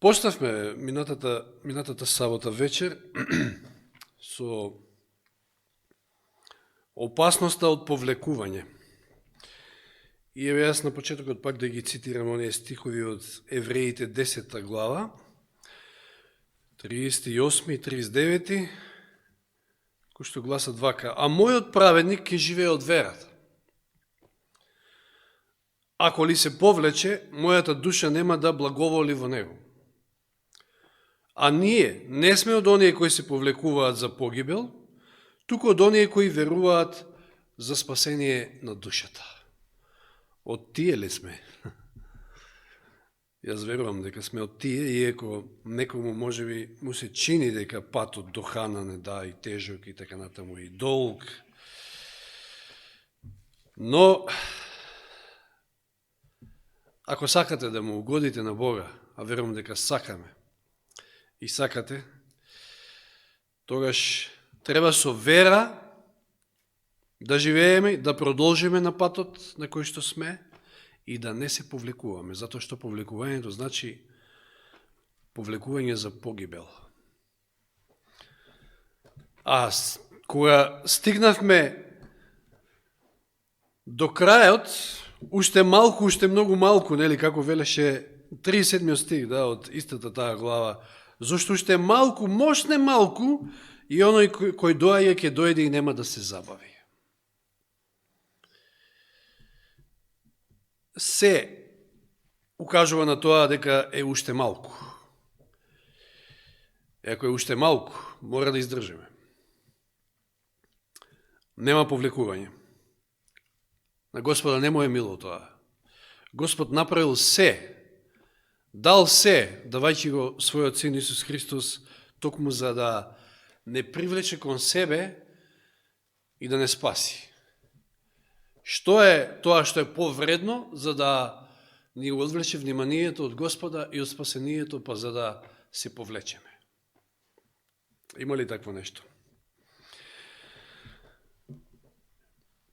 Поставме минатата сабота вечер со опасноста од повлекување. И еве јас на почетокот пак да ги цитирам оние стихови од Евреите 10 глава, 38 и 39, кои што гласат вака: а мојот праведник ќе живее од верата. Ако ли се повлече, мојата душа нема да благоволи во него. А ние не сме од оние кои се повлекуваат за погибел, туку од оние кои веруваат за спасение на душата. Од тие ли сме? Јас верувам дека сме од тие, иеко некому можеби му се чини дека патот до хранене да и тежок и така натаму и долг. Но ако сакате да му угодите на Бога, а верувам дека сакаме и сакате, тогаш треба со вера да живееме, да продолжиме на патот на кој што сме и да не се повлекуваме, затоа што повлекувањето значи повлекување за погибел. А кога стигнавме до крајот, уште малку, уште многу малку, нели, како велеше 37 стих, да, од истата таа глава, зашто уште малку, мощне малку, и оној кој доаѓа ќе дојде и нема да се забави. Се укажува на тоа дека е уште малку. И ако е уште малку, мора да издржиме. Нема повлекување. На Господа не му е мило тоа. Господ направил се, дал се, давајќи го својот син Исус Христос, токму за да не привлече кон себе и да не спаси. Што е тоа што е повредно, за да ни одвлече вниманието од Господа и од спасението, па за да се повлечеме? Има ли такво нешто?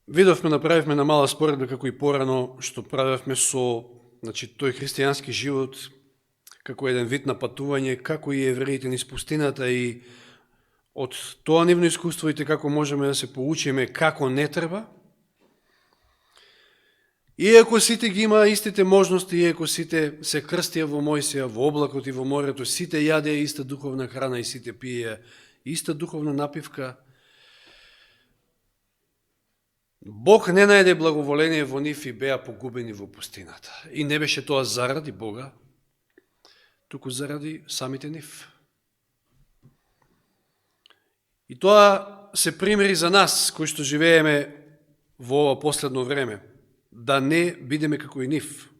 Видовме, направивме на мала споредба, како и порано, што правевме со тој христијански живот, како еден вид на патување, како и евреите низ пустината, и од тоа нивно искуство и како можеме да се поучиме како не треба. Иако сите ги има истите можности, иако сите се крстија во Мојсија, во облакот и во морето, сите јадеа иста духовна храна и сите пиеја иста духовна напивка, Бог не најде благоволение во нив и беа погубени во пустината. И не беше тоа заради Бога, туку заради самите нив. И тоа се примери за нас, кои што живееме во ова последно време, да не бидеме како и нив.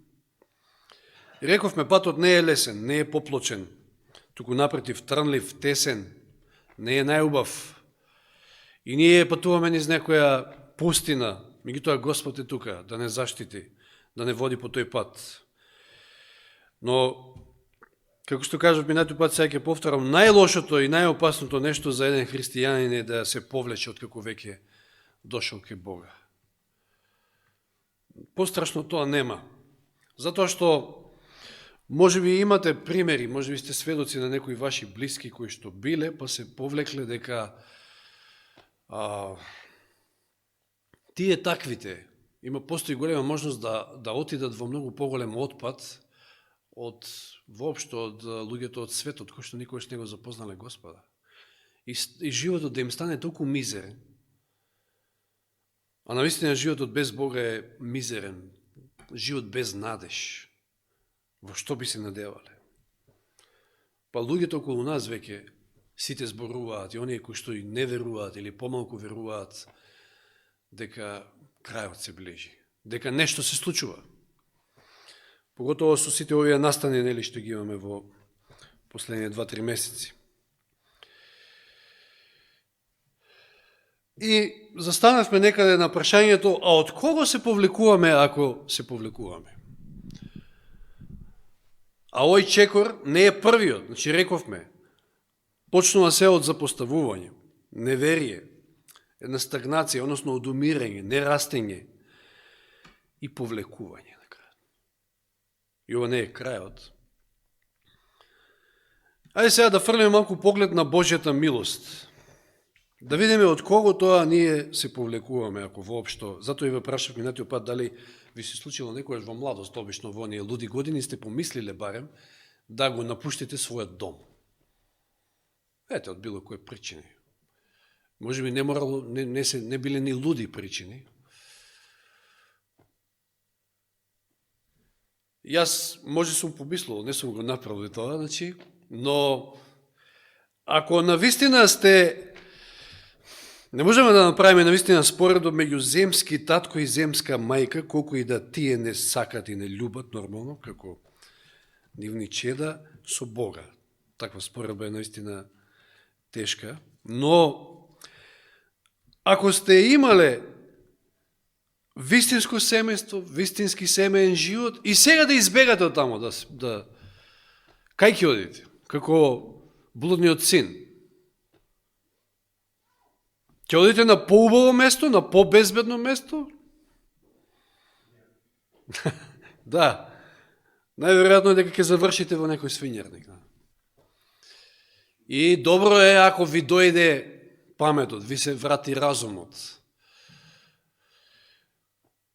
Рековме, патот не е лесен, не е поплочен, туку напротив, трнлив, тесен, не е најубав. И ние патуваме низ некоја пустина, меѓутоа Господ е тука да не заштити, да не води по тој пат. Но, како што кажав минатиот пат, сега ќе повторам, најлошото и најопасното нешто за еден христијанин е да се повлече од како веќе дошол ке Бога. Пострашно тоа нема. Затоа што може би имате примери, може би сте сведоци на некои ваши блиски кои што биле, па се повлекле дека тие таквите, постои голема можност да отидат во многу поголем отпад од воопшто од луѓето од светот, кои што никогаш не го запознале Господа. И животот да им стане толку мизерен. А навистина животот без Бога е мизерен, живот без надеж. Во што би се надевале? Па луѓето околу нас веќе сите зборуваат, и оние кои што и не веруваат или помалку веруваат, дека крајот се ближи, дека нешто се случува. Поготово со сите овие настани, нели, што ги имаме во последните 2-3 месеци. И застанавме некаде на прашањето, а од кого се повлекуваме ако се повлекуваме? А овој чекор не е првиот, значи рековме, почнува се од запоставување, неверие, една стагнација, односно одумирање, нерастење и повлекување на крајот. И ова не е крајот. Ајде сега да фрлиме малку поглед на Божјата милост. Да видиме од кого тоа ние се повлекуваме, ако воопшто. Затоа и ве прашав минатиот пат дали ви се случило некојаш во младост, обично во оние луди години, сте помислиле барем да го напуштите својот дом. Ете, од било кој причини. Може би не морало, не биле ни луди причини. Јас може сум помислил, не сум го направил тоа, значи, но ако навистина сте, не можеме да направиме навистина споредба меѓу земски татко и земска мајка, колку и да тие не сакат и не љубат нормално, како нивни чеда, со Бога. Таква споредба е наистина тешка, но ако сте имале вистинско семејство, вистински семеен живот, и сега да избегате од тамо, кај ќе одите? Како блудниот син. Ќе одите на поубаво место, на побезбедно место? Да. Најверојатно е дека ќе завршите во некој свињерник. И добро е ако ви дојде паметот, ви се врати разумот.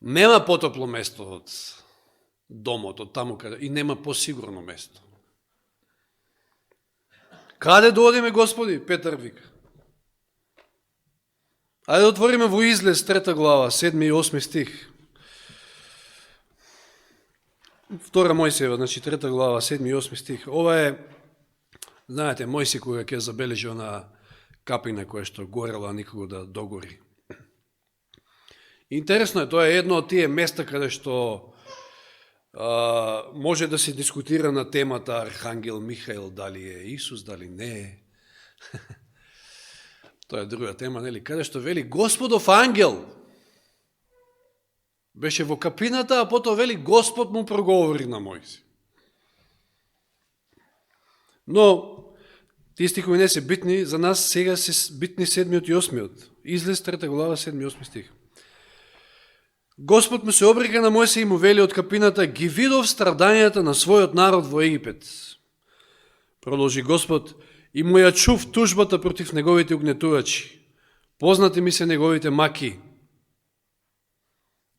Нема потопло место од домот, од таму каде, и нема посигурно место. Каде да одиме, Господи? Петар вика. Ајде да отвориме во Излез 3 глава, 7 и 8 стих. 2 Мојсеева, значи 3 глава, 7 и 8 стих. Ова е, знаете, Мојси кога ќе забележи она капина која што горела, а никого да догори. Интересно е, тоа е едно од тие места каде што може да се дискутира на темата Архангел Михаил, дали е Исус, дали не е. Тоа е друга тема, нели? Каде што вели Господов ангел беше во капината, а потоа вели Господ му проговори на Мојси. Но тие стихови не се битни, за нас сега се битни 7 и 8. Излез 3 глава, 7 и 8 стих. Господ му се обрека на Мојсија и му вели од капината: ги видов страдањата на својот народ во Египет. Продолжи Господ: и му ја чув тужбата против неговите угнетувачи. Познати ми се неговите маки.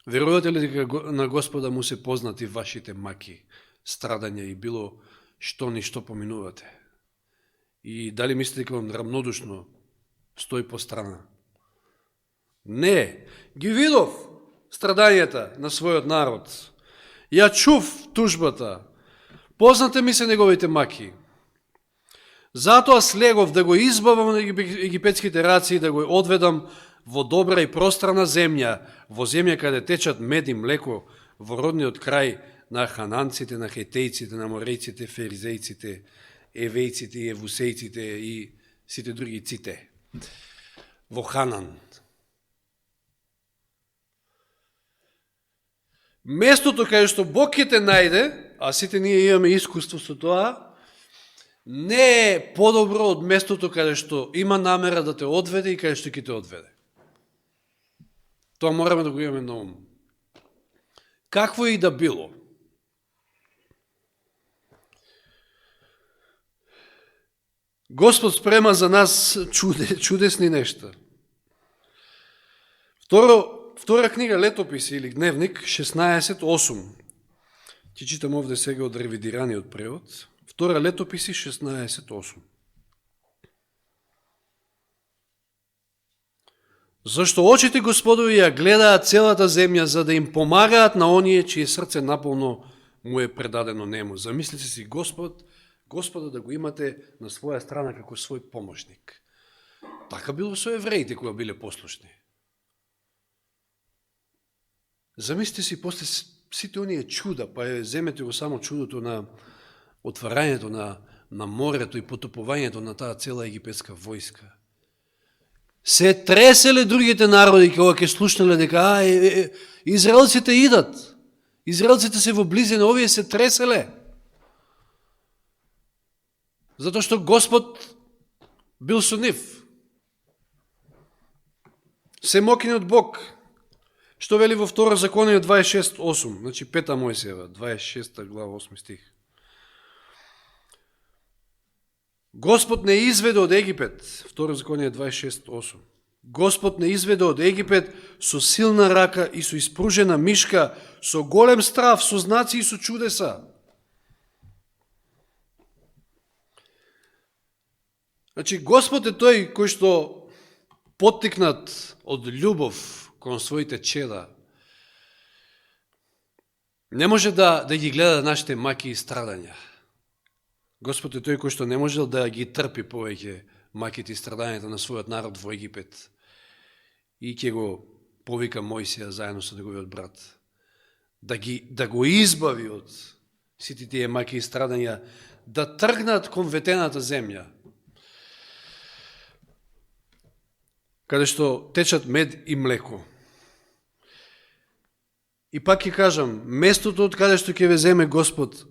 Верувате ли дека на Господа му се познати вашите маки, страдања и било што ни што поминувате? И дали мислите дека вам рамнодушно стои по страна? Не, ги видов страдањата на својот народ. Ја чув тужбата. Познате ми се неговите маки. Затоа слегов да го избавам на египетските раци и да го одведам во добра и пространа земја, во земја каде течат мед и млеко, во родниот крај на хананците, на хетејците, на морејците, феризејците, евејците и евусејците и сите други ците. Во Ханан. Местото каде што Бог ќе те најде, а сите ние имаме искуство со тоа, не е подобро од местото каде што има намера да те одведе и каде што ќе те одведе. Тоа мораме да го имаме на ум. Какво и да било. Господ спрема за нас чудесни нешта. Втора книга Летописи или Дневник 16.8. Ти читам овде сега од ревидираниот превод. Втора Летописи 16.8. Зашто очите Господови ја гледаат целата земја, за да им помагаат на оние чие срце наполно му е предадено нему. Замислите си Господа да го имате на своја страна како свој помошник. Така било со евреите кога биле послушни. Замислите си после сите оние чуда, па земете го само чудото на отварањето на морето и потопувањето на таа цела египетска војска. Се треселе другите народи кога ќе слушнале дека израелците идат. Израелците се во близина, овие се треселе. Затоа што Господ бил со нив. Семокиниот Бог. Што вели во 2 Законие 26.8, значи 5 Мојсеева, 26 глава 8 стих. Господ не изведе од Египет, 2 Законие 26:8. Господ не изведе од Египет со силна рака и со испружена мишка, со голем страв, со знаци и со чудеса. Значи, Господ е тој кој што поттикнат од љубов кон своите чеда, не може да ги гледа нашите маки и страдања. Господ е тој кој што не можел да ги трпи повеќе маките и страдањата на својот народ во Египет. И ќе го повика Мојсија заедно со неговиот брат да го избави од сите тие маки и страдања, да тргнат кон ветената земја, каде што течат мед и млеко. И пак ќе кажам, местото од каде што ќе ве земе Господ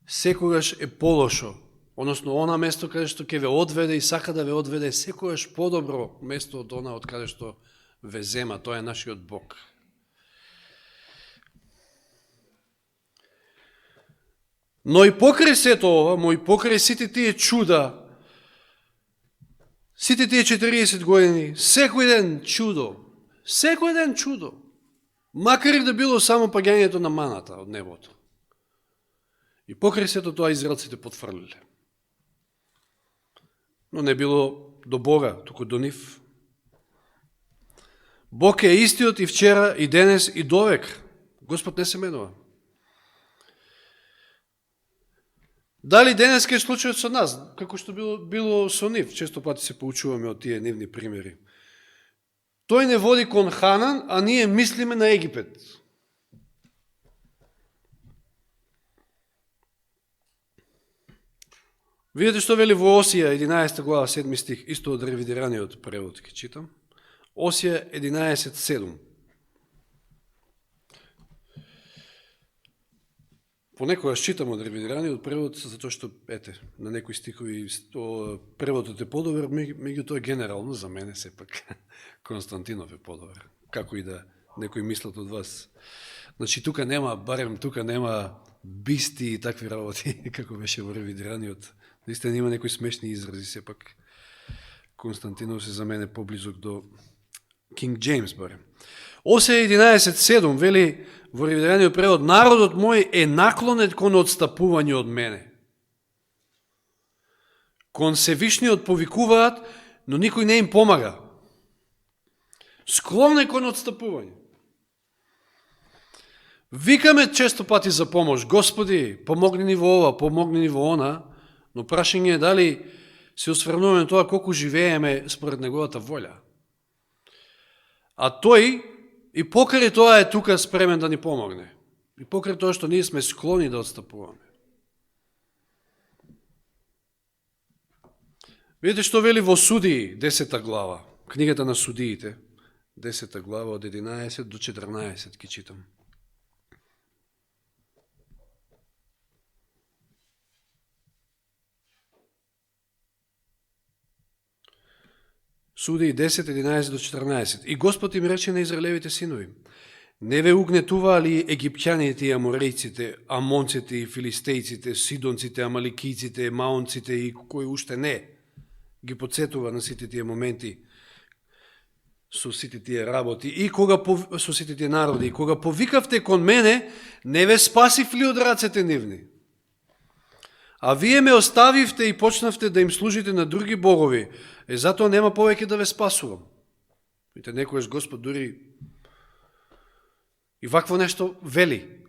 секогаш е полошо, односно она место каде што ќе ве одведе и сака да ве одведе секогаш подобро место од она од каде што ве зема, тоа е нашиот Бог. Но и покрај сето ова, мој покрај сите тие чуда, сите тие 40 години, секој ден чудо, макар и да било само паѓањето на маната од небото. И покрај сето тоа израелците потфрлиле. Но не било до Бога, туку до нив. Бог е истиот и вчера, и денес, и довек. Господ не се менува. Дали денес ке случајот со нас, како што било со нив, често пати се поучуваме од тие нивни примери. Тој не води кон Ханан, а ние мислиме на Египет. Видете што вели во Осија 11 глава 7 стих, исто од ревидираниот превод ќе читам. Осија 11:7. Понекогаш читам од ревидираниот превод, затоа што, на некои стихови преводот е подобар, меѓутоа генерално за мене сепак Константинов е подобар. Како и да некои мислат од вас. Значи, барем тука нема бисти и такви работи, како беше во ревидираниот. Наистина има некои смешни изрази, сепак Константинов се за мене поблизок до Кинг Джеймс, барем. Осија 11:7 вели во ревидираниот превод: народот мој е наклонет кон отстапување од мене. Кон Севишниот повикуваат, но никој не им помага. Склон е кон отстапување. Викаме често пати за помош: Господи, помогни ни во ова, помогни ни во она, но прашање е дали се осврнуваме тоа колку живееме според неговата волја. А тој и покрај тоа е тука спремен да ни помогне. И покрај тоа што ние сме склони да отстапуваме. Видите што вели во Судии, 10 глава, книгата на Судиите, 10 глава од 11 до 14 ки читам. Судии 10, 11 до 14. И Господ им рече на израелевите синови: не ве угнетуваа ли египтјаните и аморејците, амонците и филистејците, сидонците, амаликиците, маонците и кои уште не? Ги подсетува на сите тие моменти со сите тие работи и со сите тие народи. И кога повикавте кон мене, не ве спасив ли од рацете нивни? А вие ме оставивте и почнавте да им служите на други богови. Затоа нема повеќе да ве спасувам. Видите, некојаш Господ дури и вакво нешто вели.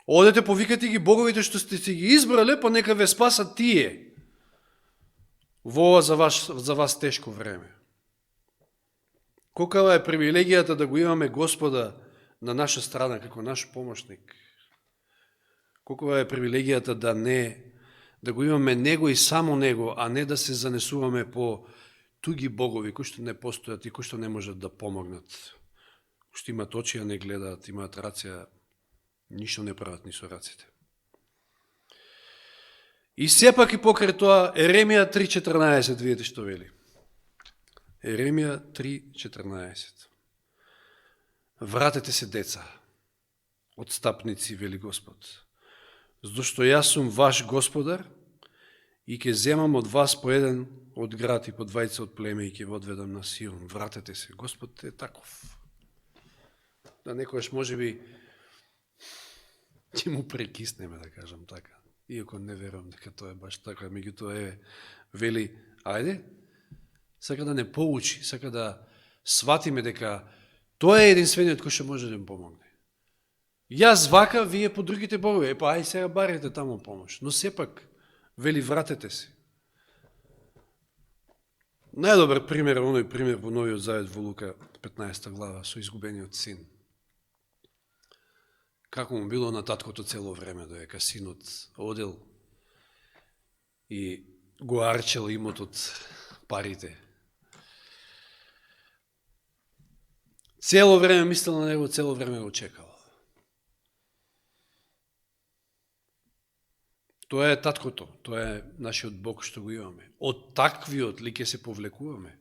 Одете, повикате ги боговите што сте си ги избрале, па нека ве спасат тие во ова за вас тешко време. Колкава е привилегијата да го имаме Господа на наша страна како наш помошник. Колкова е привилегијата да го имаме Него и само Него, а не да се занесуваме по туги богови, кои што не постојат и кои што не можат да помогнат. Кои што имат очи, а не гледаат, имаат рација, ништо не прават ни со раците. И сепак и покрај тоа, Еремија 3.14, видите што вели. Еремија 3.14. Вратете се, деца, отстапници, вели Господ, зашто јас сум ваш Господар и ќе земам од вас по еден од град и по двајца од племе и ќе го одведам на Сион. Вратете се. Господ е таков. Да некојаш може би ќе му прекиснеме, да кажам така. Иако не верувам дека тоа е баш така, меѓутоа е вели, ајде, сака да не поучи, сака да сватиме дека тоа е единствениот кој што може да им помогне. Јас вака, вие по другите богове, па ај сега барете таму помош, но сепак вели вратете се. Најдобар пример, оној пример во Новиот Завет во Лука 15 глава со изгубениот син. Како му било на таткото цело време, додека синот одел и го арчел имотот, парите. Цело време мислел на него, цело време го чекал. Тоа е таткото, тоа е нашиот Бог што го имаме. Од таквиот ли ќе се повлекуваме?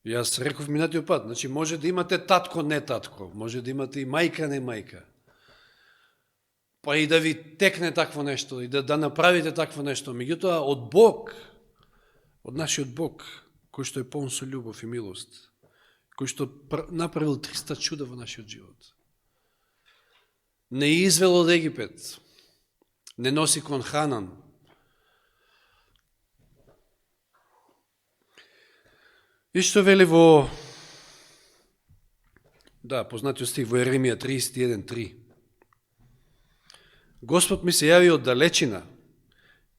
Јас реков минатиот пат, значи може да имате татко, не татко, може да имате и мајка, не мајка. Па и да ви текне такво нешто, и да направите такво нешто. Меѓутоа, од Бог, од нашиот Бог, кој што е полн со љубов и милост, кој што направил 300 чуда во нашиот живот. Не извел од Египет, не носи кон Ханан. И што вели во познатиот стих во Еремија 31:3. Господ ми се јави од далечина,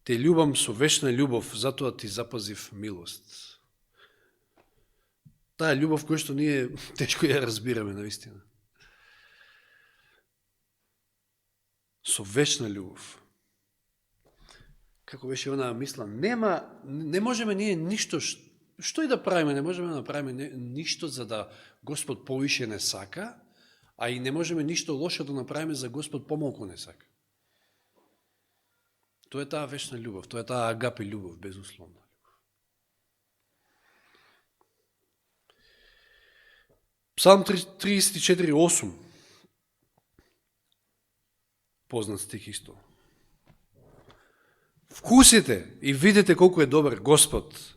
те љубам со вечна љубов, затоа ти запазив милост. Таа љубов која што ние тешко ја разбираме навистина. Со вечна љубов. Како беше онаа мисла, не можеме ние ништо, што и да правиме, не можеме да направиме ништо за да Господ повише не сака, а и не можеме ништо лошо да направиме за Господ помалку не сака. Тоа е таа вечна љубов, тоа е таа агапи љубов, безусловна љубов. Псалм 34:8. Познат стих исто. Вкусите и видите колку е добар Господ,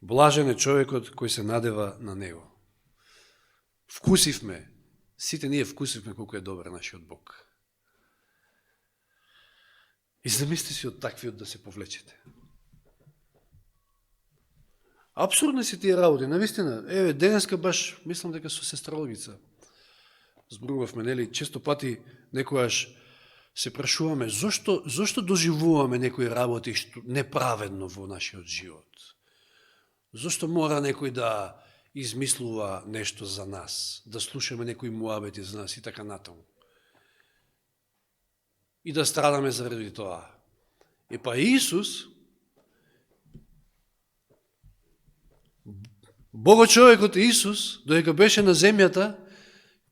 блажен е човекот кој се надева на Него. Вкусивме, сите ние вкусивме колку е добар нашиот Бог. И замисли си од таквиот да се повлечете. Абсурдни си тие работи, навистина. Еве, денеска баш, мислам дека со сестра Олгица зборувавме, нели, често пати некојаш се прашуваме зошто доживуваме некои работи што неправедно во нашиот живот. Зошто мора некој да измислува нешто за нас, да слушаме некои муабети за нас и така натаму. И да страдаме заради тоа. И па Исус, Богочовекот Исус, додека беше на земјата,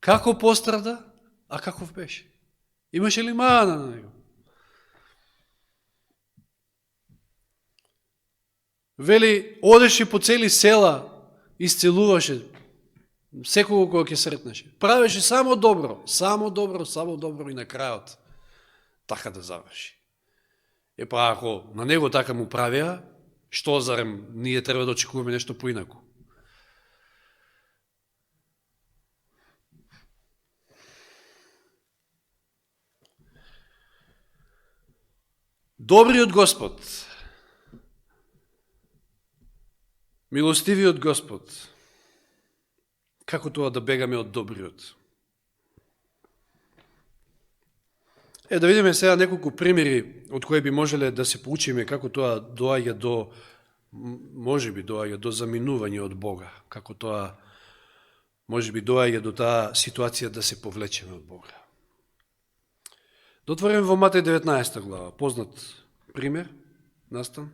како пострада, а каков беше? Имаше ли мана на него? Вели, одеше по цели села, исцелуваше секого кога ќе сретнеше. Правеше само добро, само добро, само добро и на крајот така да заврши. Епа ако на него така му правеа, што зарем ние треба да очекуваме нешто поинаку? Добриот Господ, милостивиот Господ, како тоа да бегаме од добриот? Да видиме сега неколку примери од кои би можеле да се поучиме како тоа доаѓа до, можеби доаѓа до заминување од Бога, како тоа можеби доаѓа до таа ситуација да се повлечеме од Бога. Дотворим во Матеј 19 глава, познат пример, настан.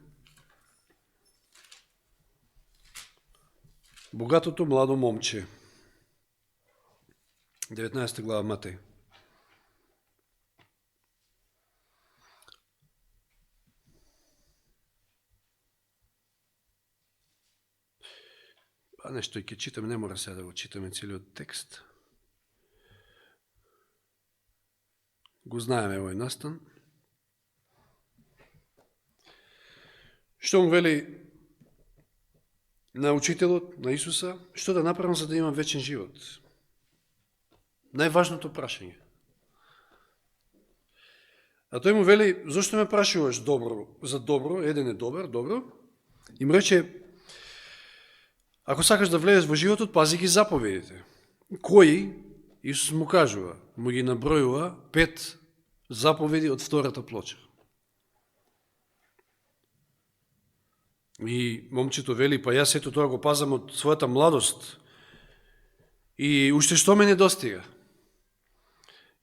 Богатото младо момче. 19 глава Матеј. Па нешто и ке читаме, не мора сега да го читаме целиот текст. Го знаеме овој настан. Што му вели на учителот, на Исуса, што да направам за да имам вечен живот? Најважното прашање. А тој му вели, зошто ме прашуваш за добро, еден е добар, добро, и му рече, ако сакаш да влезеш во животот, пази ги заповедите. Кои? Исус му кажува, му ги набројува 5 заповеди од втората плоча. И момчето вели, па јас ето тоа го пазам од својата младост и уште што ме недостига.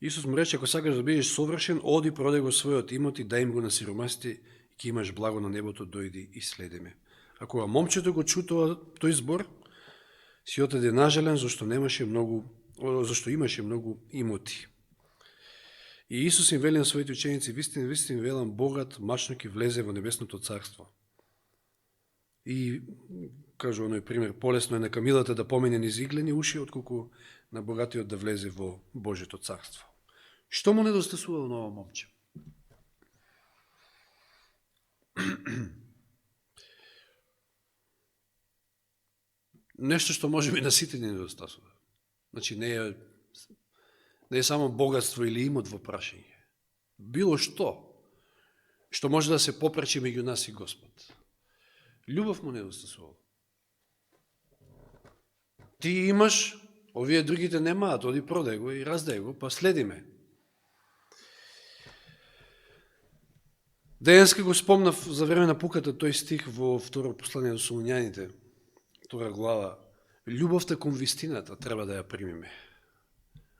Исус му рече, ако сакаш да бидеш совршен, оди продај го својот имот и дај им го на сиромасите, и ќе имаш благо на небото, дојди и следи ме. А кога момчето го чутува тој збор, си отиде нажален, зашто имаше многу имоти. И Исус им вели на своите ученици, вистина велам, богат мачно ќе влезе во небесното царство. И, кажу оној пример, полесно е на камилата да помине низ иглени уши, отколку на богатиот да влезе во Божјето царство. Што му недостасувало на ова момче? Нешто што може би на сите ни недостасува. Значи, не е само богатство или имот во прашање. Било што може да се попречи меѓу нас и Господ. Љубов му недостасувало. Ти имаш, овие другите немаат, оди продај го и раздај го, па следи ме. Денеска го спомнав за време на пуката тој стих во второ послание до Солуњаните, 2 глава. Љубовта кон вистината треба да ја примиме.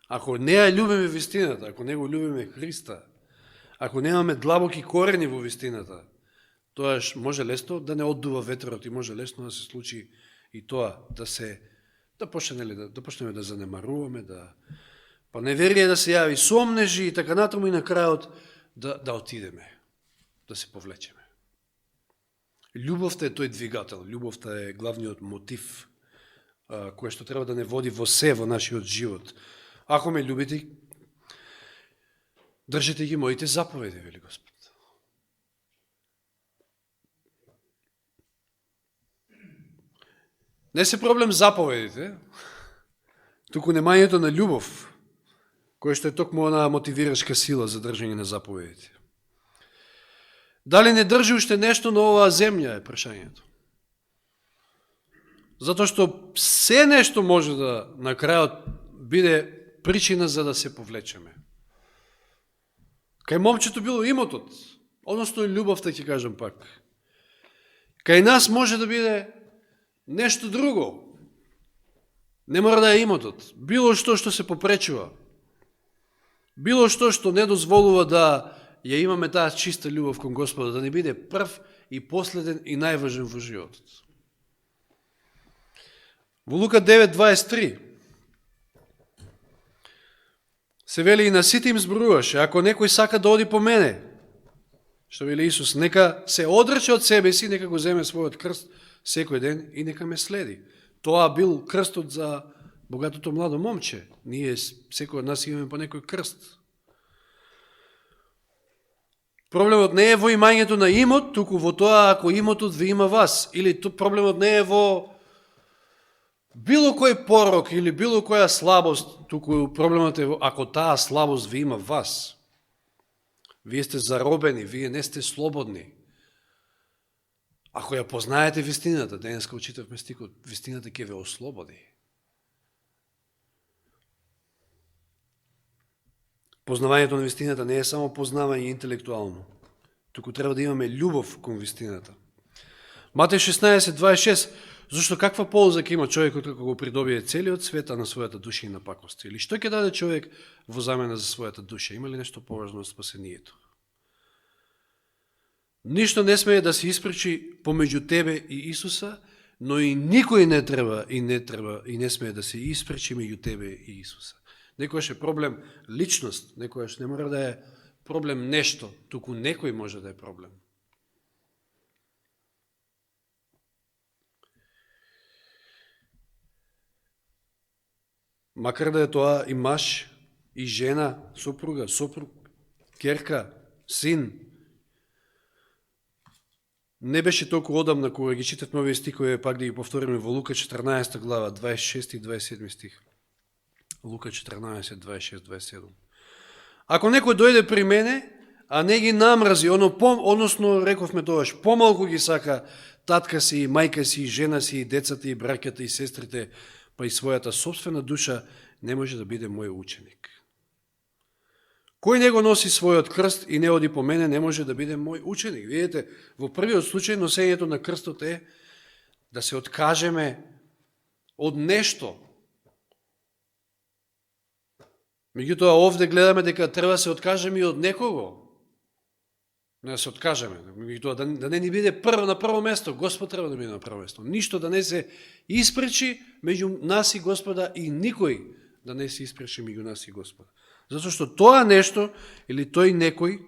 Ако не ја љубиме вистината, ако не го љубиме Христа, ако немаме длабоки корени во вистината, тоаш може лесно да не оддува ветрот и може лесно да се случи и тоа, да почнеме да занемаруваме, па неверие да се јави, сомнежи и така натаму и на крајот да отидеме, да се повлечеме. Љубовта е тој двигател, љубовта е главниот мотив кој што треба да не води во нашиот живот. Ако ме љубите, држите ги моите заповеди, вели Господ. Не се проблем заповедите, туку немањето на љубов, кој што е токму она мотивирачка сила за држање на заповедите. Дали не држи уште нешто на оваа земја е прашањето. Затоа што се нешто може да на крајот биде причина за да се повлечеме. Кај момчето било имотот, односно љубовта, ќе кажам пак. Кај нас може да биде нешто друго. Не мора да е имотот. Било што се попречува. Било што не дозволува да ја имаме таа чиста љубов кон Господа, да не биде прв и последен и најважен во животот. Во Лука 9:23 се вели и на сите им зборуваше, ако некој сака да оди по мене, што вели Исус, нека се одрече од себе си, нека го земе својот крст секој ден и нека ме следи. Тоа бил крстот за богатото младо момче. Ние, секој од нас имаме по некој крст. Проблемот не е во имањето на имот, туку во тоа ако имотот ви има вас. Или проблемот не е во било кој порок или било која слабост, туку проблемот е ако таа слабост ви има вас. Вие сте заробени, вие не сте слободни. Ако ја познаете вистината, денеска учитавме стикот, вистината ќе ве ослободи. Познавањето на вистината не е само познавање интелектуално, туку треба да имаме љубов кон вистината. Матеј 16:26, зашто каква полза ќе има човекот како го придобие целиот свет, а на својата душа и на пакости? Или што ќе даде човек во замена за својата душа? Има ли нешто поважно од спасението? Ништо не смее да се испречи помеѓу тебе и Исуса, но и никој не смее да се испречи меѓу тебе и Исуса. Некојаш е проблем личност, некојаш не мора да е проблем нешто, туку некој може да е проблем. Макар да е тоа и маж, и жена, сопруг, керка, син. Не беше толку одамна кога ги читавме овие стихови, пак да ги повториме во Лука 14 глава, 26 и 27 стих. Лука 14, 26, 27. Ако некој дојде при мене, а не ги намрази, односно, рековме тогаш, помалку ги сака татка си, и мајка си, и жена си, и децата, и браќата, и сестрите, па и својата собствена душа, не може да биде мој ученик. Кој не го носи својот крст и не оди по мене, не може да биде мој ученик. Видите, во првиот случај носењето на крстот е да се откажеме од нешто. Меѓутоа, овде гледаме дека треба да се откажеме и од некого. Не да се откажеме. Меѓутоа, да не ни биде на прво место. Господ треба да биде на прво место. Ништо да не се испречи меѓу нас и Господа и никој да не се испречи меѓу нас и Господа. Затоа што тоа нешто или тој некој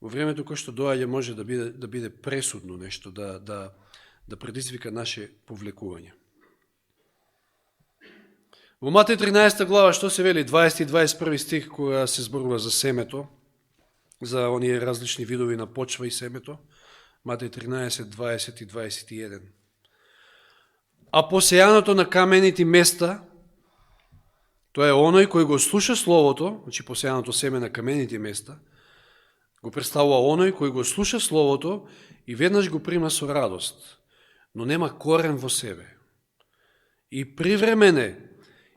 во времето кое што доаѓа може да биде пресудно нешто, да предизвика наше повлекување. Во Матеј 13 глава што се вели 20 и 21 стих кога се зборува за семето, за оние различни видови на почва и семето, Матеј 13, 20 и 21. А посејаното на камените места, тоа е оној кој го слуша Словото, значи посејаното семе на камените места, го представува оној кој го слуша Словото и веднаш го прима со радост, но нема корен во себе. И привремене,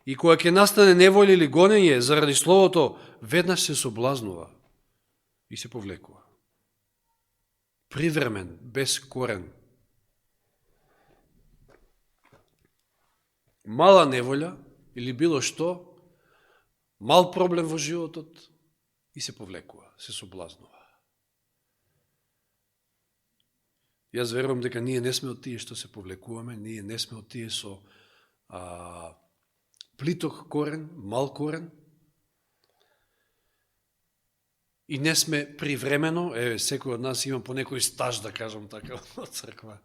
и кога ќе настане неволја или гонење заради Словото, веднаш се соблазнува и се повлекува. Привремен, без корен. Мала неволја или било што, мал проблем во животот и се повлекува, се соблазнува. Јас верувам дека ние не сме од тие што се повлекуваме, ние не сме од тие со плиток корен, мал корен, и не сме привремено, секој од нас има по некој стаж, да кажам така, од црква,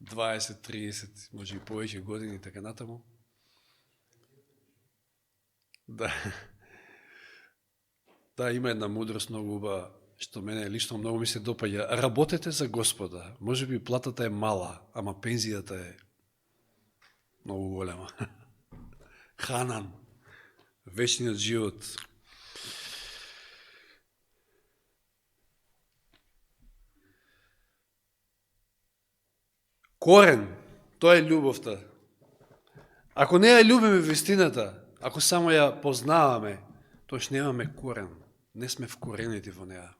20, 30, може и повеќе години, така натаму. Да, има една мудрост многу убава, што мене лично многу ми се допаѓа. Работете за Господа. Може би платата е мала, ама пензијата е многу голема. Ханан, вечниот живот. Корен, тоа е љубовта. Ако не ја љубиме вистината, ако само ја познаваме, тоаш немаме корен, не сме вкоренети во неа.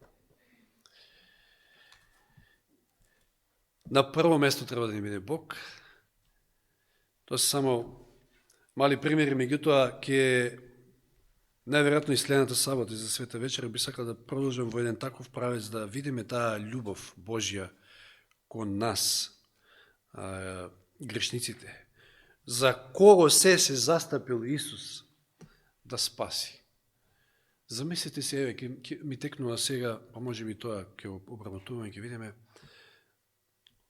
На прво место треба да ни биде Бог. Тоа се само мали примери, меѓутоа ќе најверојатно и следната сабота и за света вечера би сакал да продолжам во еден таков правец да видиме таа љубов Божја кон нас, грешниците. За кого се застапил Исус да спаси. Замислете се, ми текнува сега, па може би тоа ќе обработуваме, ќе видиме,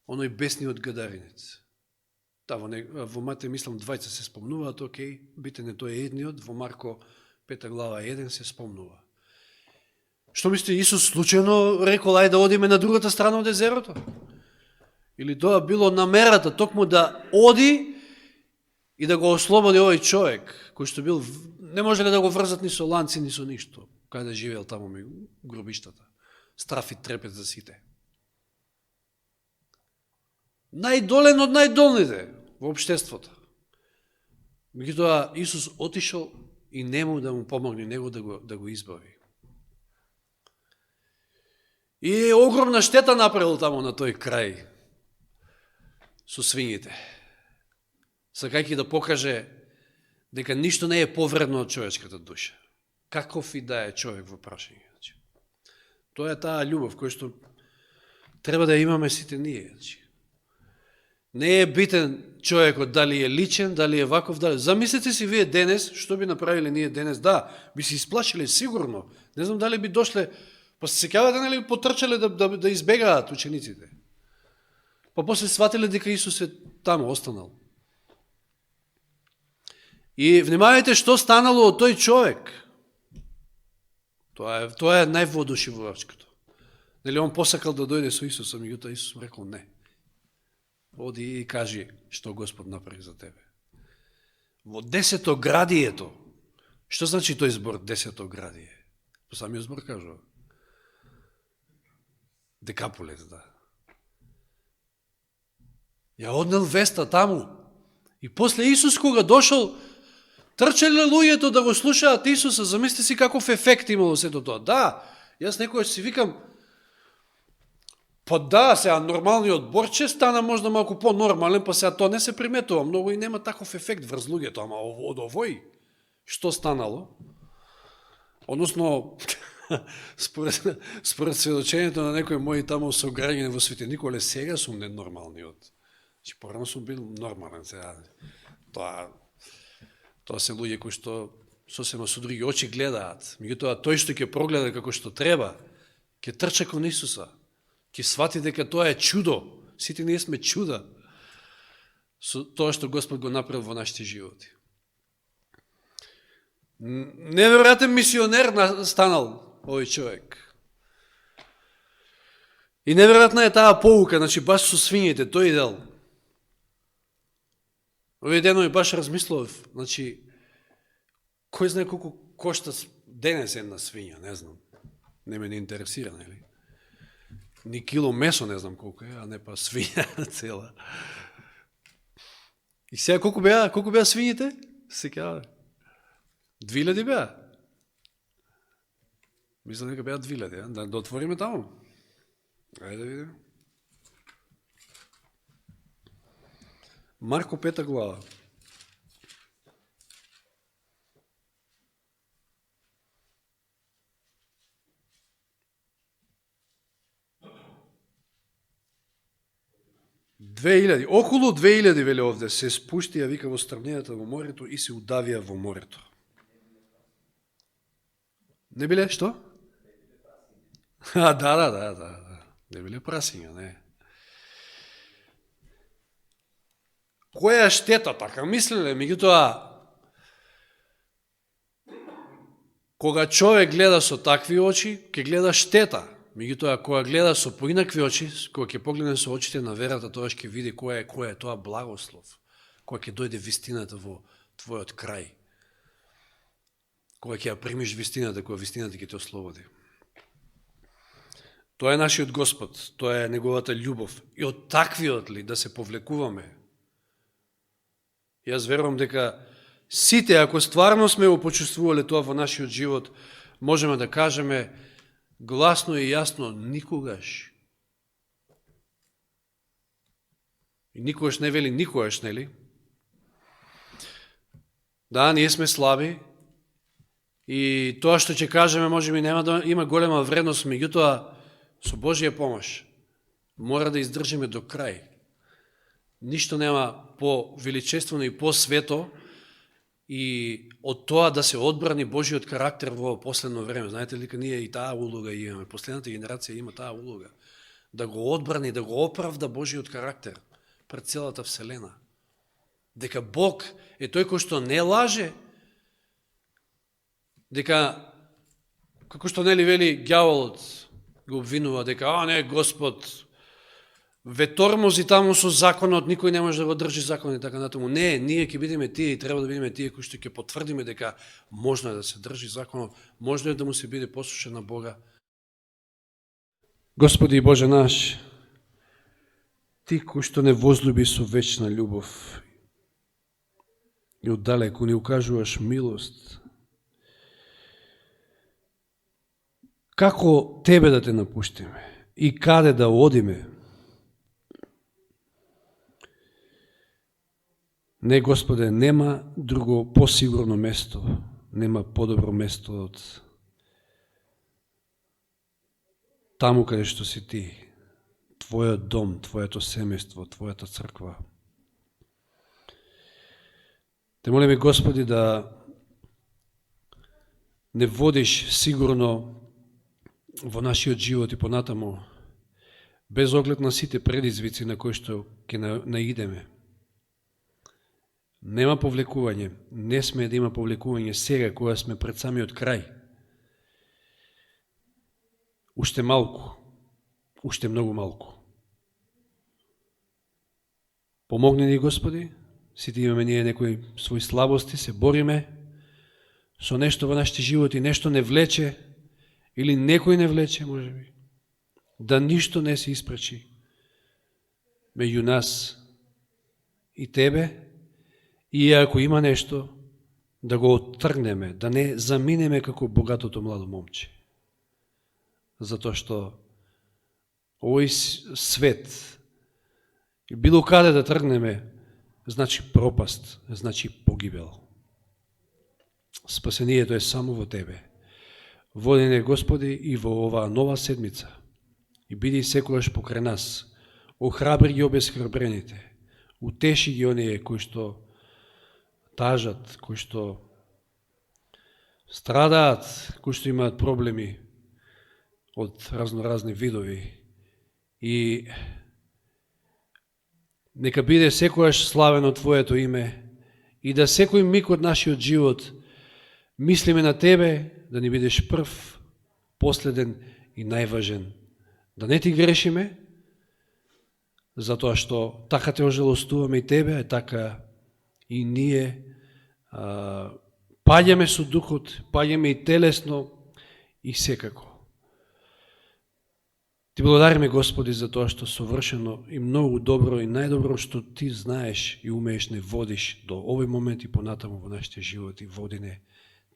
оној бесниот гадаринец. Да, во Матеј, мислам, двајца се спомнуваат, окей, битен е тој едниот, во Марко 5 глава 1 се спомнува. Што мислите, Исус случајно рекол, ајде да одиме на другата страна од езерото? Или тоа било намерата, токму да оди и да го ослободи овој човек, кој што бил, не можеле да го врзат ни со ланци, ни со ништо, каде живеел таму ми гробиштата. Страф и трепет за сите. Најдолен од најдолните во општеството. Меѓутоа Исус отишол и нему да му помогне, него да го избави. И огромна штета направил таму на тој крај со свињите. Сакајќи да покаже дека ништо не е повредно од човечката душа. Каков и да е човек во прашање. Тоа е таа љубов која што треба да имаме сите ние. Не е битен човекот дали е личен, дали е ваков, дали... Замислете си вие денес, што би направиле ние денес? Да, би се исплашиле сигурно. Не знам дали би дошле, па се сеќавате, нели потрчале да избегаат учениците. Па после сватиле дека Исус е таму останал. И внимавајте што станало од тој човек. Тоа е највоодушевувачкото. Нели он посакал да дојде со Исуса, меѓутоа Исус му рекол не. Оди и кажи што Господ направи за тебе. Во 10-то градието. Што значи тој збор 10-то градие? По самиот збор кажува. Декаполет, да. Ја однел веста таму. И после Исус кога дошол, трчале луѓето да го слушаат Исуса, замисли си каков ефект имало сето тоа. Да, јас некојаш си викам, па да, сега нормалниот борче стана можда малку по-нормален, па сега тоа не се приметува многу и нема таков ефект врз луѓето, ама од овој, што станало? Односно, според сведочењето на некои мои таму сограѓани во Свети Николе, сега сум ненормалниот. Значи, порано сум бил нормален, сега. Тоа се луѓе кои што сосема со други очи гледаат. Меѓутоа, тој што ќе прогледа како што треба, ќе трча кон Исуса. Ќе свати дека тоа е чудо. Сите ние сме чуда. Со тоа што Господ го направил во нашите животи. Неверојатен мисионер станал овој човек. И неверојатна е таа поука, значи баш со свињите, тој дел. Овој денови баш размислов, значи, кој знае колку кошта денес една свиња, не знам. Не ме не интересира, нели? Ни кило месо не знам колку е, а не па свиња цела. И сега колку беа свињите? Сега 2000 беа. Мислам дека беа 2000, да отвориме таму. Ајде да видиме. Марко 5 глава. Околу 2000 вели овде се спушти, ја вика во стрмнината во морето и се удавија во морето. Не биле што? Да. Не биле прасиња, не. Која е штета, така мислеле, меѓутоа, кога човек гледа со такви очи, ќе гледа штета. Меѓутоа, кога гледа со поинакви очи, кога ќе погледне со очите на верата, тогаш ќе види која е тоа благослов, кога ќе дојде вистината во твојот крај, кога ќе ја примиш вистината, кога вистината ќе те ослободи. Тоа е нашиот Господ, тоа е неговата љубов. И од таквиот ли да се повлекуваме? Јас верувам дека сите, ако стварно сме го почувствувале тоа во нашиот живот, можеме да кажеме гласно и јасно, никогаш. И никогаш не вели никогаш, нели? Да, ние сме слаби и тоа што ќе кажеме можеби нема да има голема вредност, меѓутоа со Божија помош мора да издржиме до крај. Ништо нема по-величествено и по-свето и од тоа да се одбрани Божиот карактер во последно време. Знаете ли, дека ние и таа улога имаме, последната генерација има таа улога, да го одбрани, да го оправда Божиот карактер пред целата вселена. Дека Бог е тој кој што не лаже, дека, како што нели вели ѓаволот, го обвинува дека, не, Господ, ве тормози таму со законот, никој не може да го држи законот и така натаму. Не, ние ќе бидеме тие и треба да бидеме тие кои што ќе потврдиме дека можно е да се држи законот, можно е да му се биде послушен на Бога. Господи Боже наш, Ти кој што не возлюби со вечна љубов и оддалеку ни укажуваш милост, како Тебе да те напуштиме и каде да одиме? Не, Господе, нема друго посигурно место, нема подобро место од таму каде што си Ти, Твојот дом, Твоето семејство, Твојата црква. Те молиме, Господи, да не водиш сигурно во нашиот живот и понатаму, без оглед на сите предизвици на кои што ќе наидеме. Нема повлекување, не сме да има повлекување сега, кога сме пред самиот крај. Уште малку, уште многу малку. Помогни ни, Господи, сите имаме ние некои своји слабости, се бориме со нешто во нашите животи, нешто не влече, или некој не влече, може би, да ништо не се испречи меѓу нас и Тебе, и ако има нешто, да го оттргнеме, да не заминеме како богатото младо момче. Затоа што овој свет, и било каде да тргнеме, значи пропаст, значи погибел. Спасението е само во Тебе. Води не, Господи, и во оваа нова седмица. И биди секогаш покрај нас. Охрабри ги обесхрабрените. Утеши ги оние кои што тажат, кои што страдаат, кои што имаат проблеми од разноразни видови. И нека биде секогаш славено Твоето име и да секој миг од нашиот живот мислиме на Тебе, да ни бидеш прв, последен и најважен. Да не Ти грешиме, затоа што така Те ожалостуваме и Тебе, а така и ние паѓаме со духот, паѓаме и телесно и секако. Ти благодариме, Господи, за тоа што совршено и многу добро и најдобро што Ти знаеш и умееш не водиш до овој момент и понатаму во нашите животи. Води не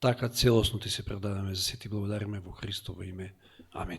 така целосно Ти се предаваме, за се Ти благодариме во Христово име. Амин.